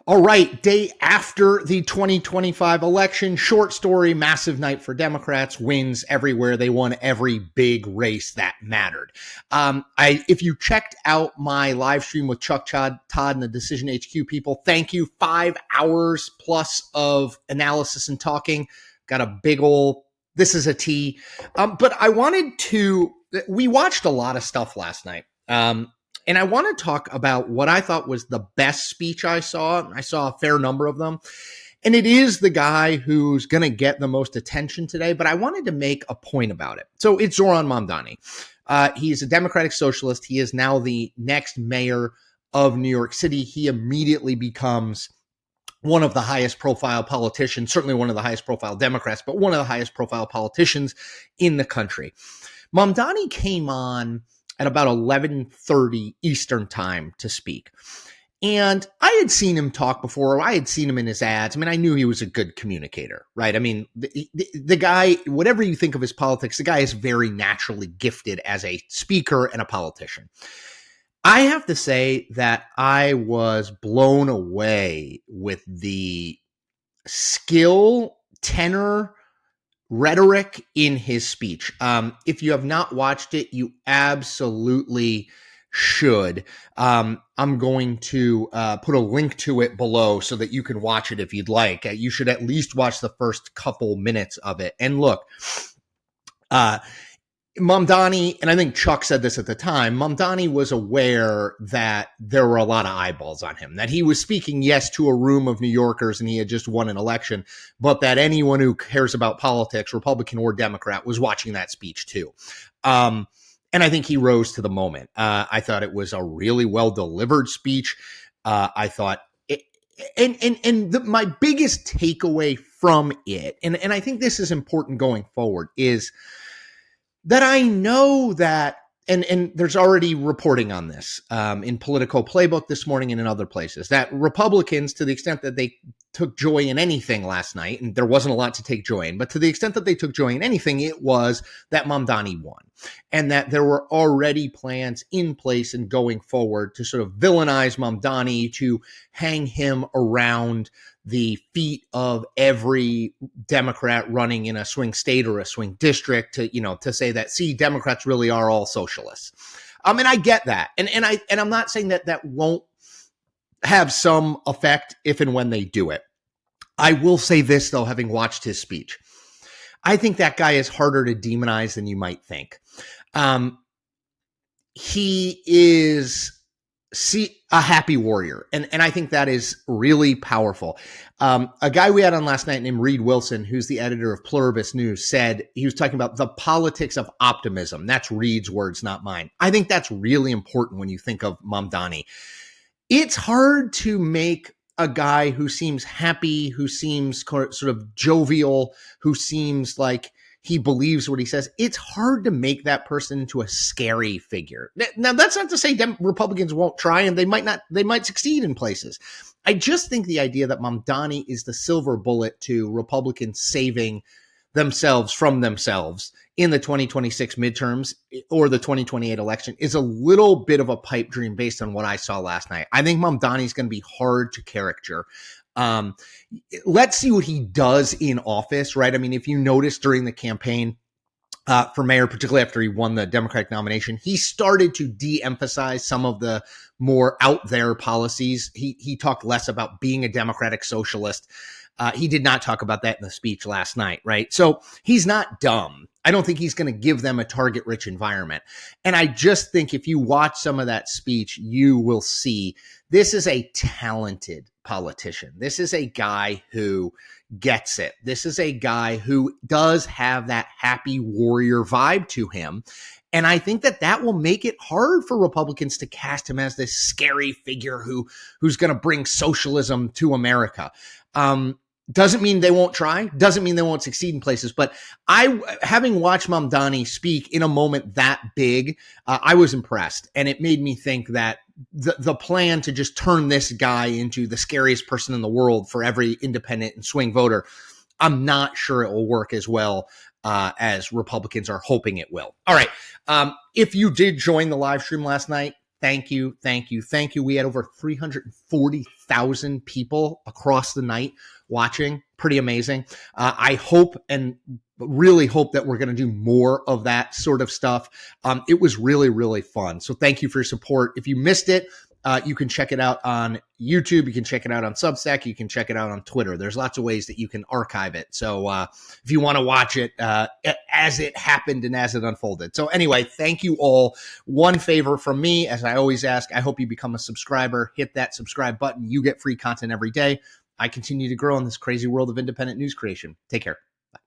All right, day after the 2025 election, short story, massive night for Democrats, wins everywhere. They won every big race that mattered. If you checked out my live stream with Chuck Todd and the Decision HQ people, thank you. 5 hours plus of analysis and talking. Got a big ol', this is a T. But we watched a lot of stuff last night. And I want to talk about what I thought was the best speech I saw. I saw a fair number of them. And it is the guy who's going to get the most attention today, but I wanted to make a point about it. So it's Zohran Mamdani. He's a Democratic socialist. He is now the next mayor of New York City. He immediately becomes one of the highest profile politicians, certainly one of the highest profile Democrats, but one of the highest profile politicians in the country. Mamdani came on at about 11:30 Eastern time to speak. And I had seen him talk before. I had seen him in his ads. I mean, I knew he was a good communicator, right? I mean, the guy, whatever you think of his politics, the guy is very naturally gifted as a speaker and a politician. I have to say that I was blown away with the skill, tenor, rhetoric in his speech. If you have not watched it, you absolutely should. I'm going to put a link to it below so that you can watch it if you'd like. You should at least watch the first couple minutes of it. And look, Mamdani, and I think Chuck said this at the time, Mamdani was aware that there were a lot of eyeballs on him, that he was speaking, yes, to a room of New Yorkers and he had just won an election, but that anyone who cares about politics, Republican or Democrat, was watching that speech too. And I think he rose to the moment. I thought it was a really well-delivered speech. I thought, my biggest takeaway from it, and I think this is important going forward, is that I know that, and there's already reporting on this in Politico Playbook this morning and in other places, that Republicans, to the extent that they took joy in anything last night, and there wasn't a lot to take joy in, but to the extent that they took joy in anything, it was that Mamdani won, and that there were already plans in place and going forward to sort of villainize Mamdani, to hang him around the feet of every Democrat running in a swing state or a swing district, to say that, see, Democrats really are all socialists. And I get that. And I'm not saying that won't have some effect if and when they do it. I will say this, though, having watched his speech, I think that guy is harder to demonize than you might think. He is a happy warrior. And I think that is really powerful. A guy we had on last night named Reed Wilson, who's the editor of Pluribus News, said, he was talking about the politics of optimism. That's Reed's words, not mine. I think that's really important when you think of Mamdani. It's hard to make a guy who seems happy, who seems sort of jovial, who seems like he believes what he says. It's hard to make that person into a scary figure. Now, that's not to say Republicans won't try, and they might succeed in places. I just think the idea that Mamdani is the silver bullet to Republicans saving themselves from themselves in the 2026 midterms or the 2028 election is a little bit of a pipe dream based on what I saw last night. I think Mamdani is going to be hard to caricature. Let's see what he does in office, right? I mean, if you notice during the campaign for mayor, particularly after he won the Democratic nomination, he started to de-emphasize some of the more out there policies. He talked less about being a Democratic socialist. He did not talk about that in the speech last night, right? So he's not dumb. I don't think he's going to give them a target-rich environment. And I just think if you watch some of that speech, you will see this is a talented politician. This is a guy who gets it. This is a guy who does have that happy warrior vibe to him. And I think that will make it hard for Republicans to cast him as this scary figure who's going to bring socialism to America. Doesn't mean they won't try, doesn't mean they won't succeed in places. But having watched Mamdani speak in a moment that big, I was impressed. And it made me think that the plan to just turn this guy into the scariest person in the world for every independent and swing voter, I'm not sure it will work as well as Republicans are hoping it will. All right. If you did join the live stream last night, thank you, thank you, thank you. We had over 340,000 people across the night watching. Pretty amazing. I hope and really hope that we're going to do more of that sort of stuff. It was really, really fun. So thank you for your support. If you missed it, you can check it out on YouTube. You can check it out on Substack. You can check it out on Twitter. There's lots of ways that you can archive it. So if you want to watch it as it happened and as it unfolded. So anyway, thank you all. One favor from me, as I always ask, I hope you become a subscriber. Hit that subscribe button. You get free content every day. I continue to grow in this crazy world of independent news creation. Take care. Bye.